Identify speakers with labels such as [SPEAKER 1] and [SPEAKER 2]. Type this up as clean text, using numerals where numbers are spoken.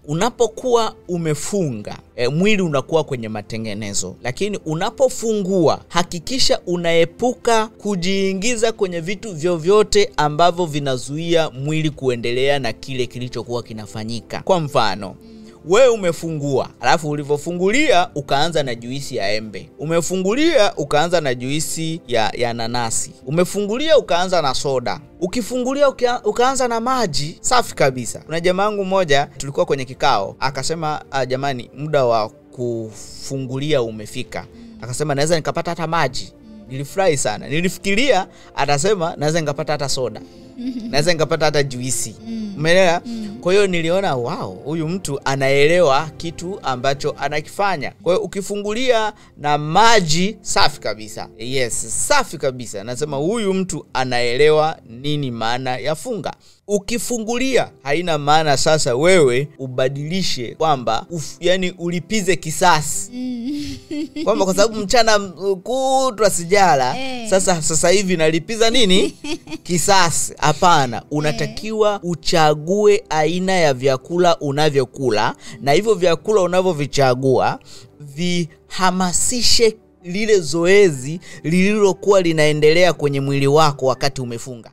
[SPEAKER 1] unapokuwa umefunga, mwili unakuwa kwenye matengenezo. Lakini unapofungua, hakikisha unaepuka kujiingiza kwenye vitu vyovyote ambavyo vinazuia mwili kuendelea na kile kilichokuwa kinafanyika. Kwa mfano, wewe umefungua, alafu ulivyofungulia ukaanza na juisi ya embe. Umefungulia ukaanza na juisi ya nanasi. Umefungulia ukaanza na soda. Ukifungulia ukaanza na maji safi kabisa. Kuna jamaa wangu mmoja tulikuwa kwenye kikao, akasema jamani, muda wa kufungulia umefika. Akasema naweza nikapata hata maji. Nilifurahi sana. Nilifikiria atasema naweza nikapata hata soda. Naweza nikapata hata juisi. Umeelewa? Kwa hiyo niliona wow, huyu mtu anaelewa kitu ambacho anakifanya. Kwa hiyo ukifungulia na maji safi kabisa. Yes, safi kabisa. Nasema huyu mtu anaelewa nini maana ya funga. Ukifungulia haina maana sasa wewe ubadilishe kwamba yani ulipize kisasi. Kwamba kwa sababu mchana kutwa sijala, sasa hivi nalipiza nini? Kisasi. Hapana, unatakiwa uchague aina ya vyakula unavyokula, na hivyo vyakula unavyovichagua vihamasishe lile zoezi lililokuwa linaendelea kwenye mwili wako wakati umefunga.